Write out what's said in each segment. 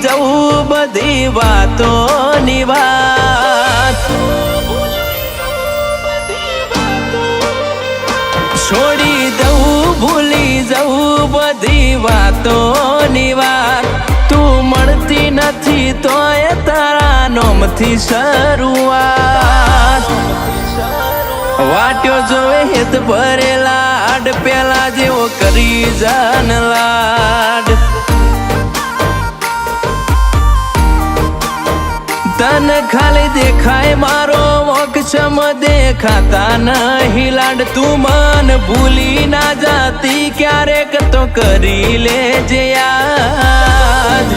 જવું બધી વાતોની વાત, છોડી દઉં ભૂલી જવું બધી વાતોની વાત, તું મળતી નથી તોય તારા નોમથી શરૂઆત, વાટ્યો જોવે હેત ભરેલા આડ પેલા જેવો કરી જાન લાડ, તને ખાલી દેખાય મારો મોક્ષમ દેખાતા નહીં લાડ, તું મન ભૂલી ના જાતી ક્યારેક તો કરી લેજે યાદ,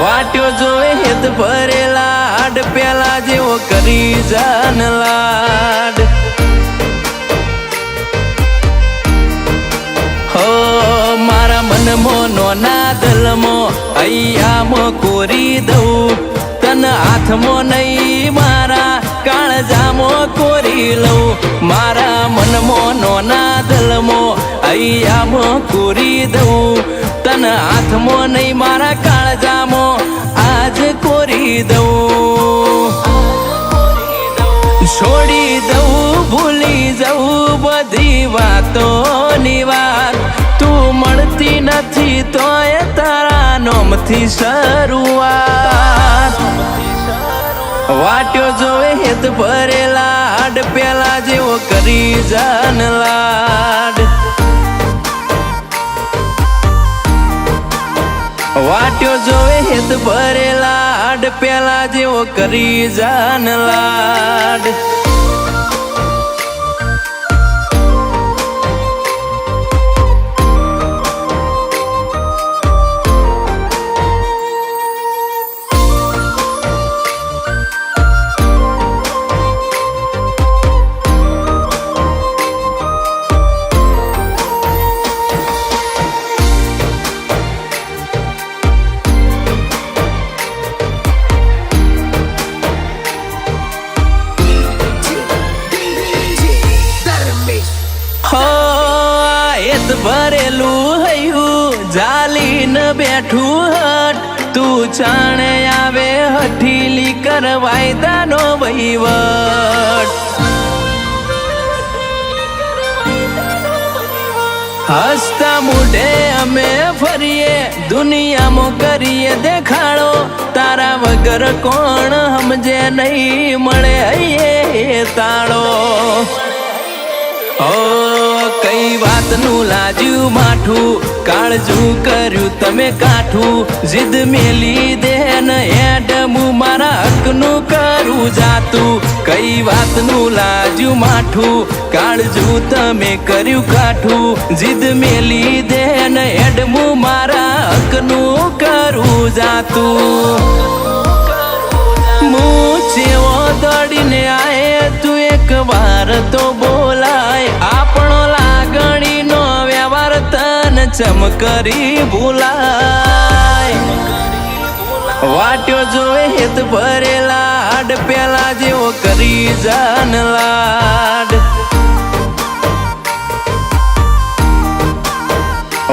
વાટ્યો જોવે હેત ભરેલા આડ પેલા જેવો કરી જાન લાડ, હો મારા મનમાં નોના દલમાં અહીંયામાં કોરી દઉં, તન હાથમાં નહીં મારા કાળજામાં કોરી લઉં, મારા મનમાં નોના દલમાં અહીંયામાં કોરી દઉં, તન હાથમાં નહીં મારા કાળજામાં આજ કોરી દઉં, છોડી દઉં ભૂલી જવું બધી વાતોની વાત, તું મળતી નથી તોય તારા નોમથી શરૂઆત, વાટ્યો જોવે હેત ભરેલા આડ પેલા જેવો કરી જાન લાડ, વાટ્યો જોવે હેત ભરેલા આડ પેલા જેવો કરી જાન લાડ, ભરેલું હૈયું જાલીને બેઠું હટ, તું જાણે આવે હઠીલી કર વાયદાનો વહીવટ, હસતા મૂઢે અમે ફરીએ દુનિયામાં કરીએ દેખાડો, તારા વગર કોણ સમજે નહીં મળે હૈયે તાળો, ઓ કઈ વાતનું લાજ્યું માઠું કાળજું કર્યું તમે કાઠું, જીદ મેલી દે ને એડમું મારા હકનું કરું જાતું, કઈ વાતનું લાજ્યું માઠું કાળજું તમે કર્યું કાઠું, જીદ મેલી દે ને એડમું મારા હકનું કરું જાતું, મૂછેવો દોડીને આયે તું એક વાર તો બોલાય, આપણો લાગણીનો વ્યવહાર તન ચમકરી ભૂલાય, વાટ્યો જોવે હેત ભરેલા આડ પેલા જેવો કરી જાન લાડ,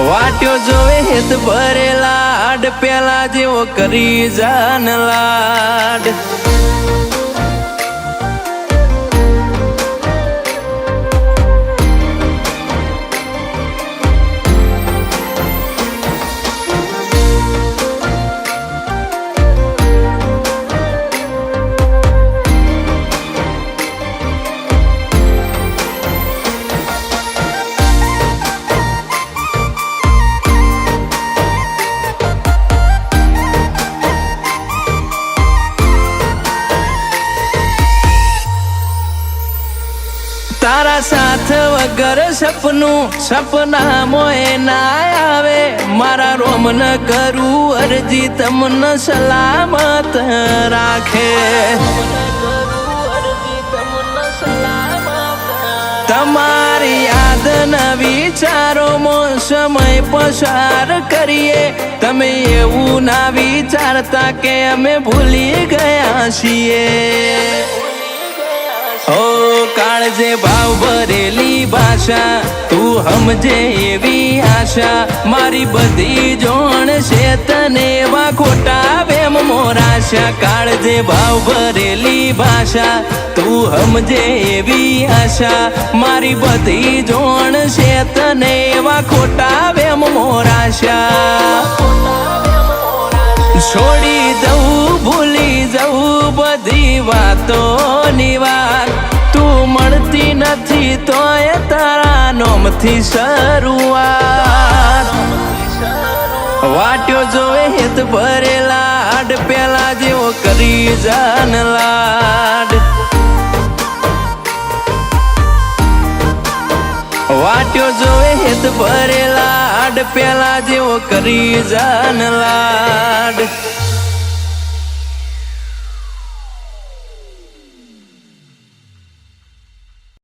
વાટ્યો જોવે હેત ભરેલા આડ પેલા જેવો કરી જાન લાડ, તારા સાથ વગર સપનું સપના મોએ ના આવે, મારા રોમ ન કરું અરજી તમને સલામત રાખે, તમારી યાદ ના વિચારોમાં સમય પસાર કરીએ, તમે એવું ના વિચારતા કે અમે ભૂલી ગયા છીએ, હો કાળજે ભાવ ભરેલી ભાષા તું સમજે એવી આશા મારી બધી જોણ છે તને એવા ખોટા વેમ મોરાશા કાળજે ભાવ ભરેલી ભાષા તું સમજે એવી આશા મારી બધી જોણ છે તને એવા ખોટા વેમ મોરાશા છોડી દઉં ભૂલી જવું બધી વાતોની વાત તું મળતી નથી તોય તારા નોમથી શરૂઆત વાટ્યો જોવે હેત ભરેલા હાડ પેલા જેવો કરી જાન લાડ વાટ્યો જોવે હેત ભરેલા હાડ પેલા જેવો કરી જાન લાડ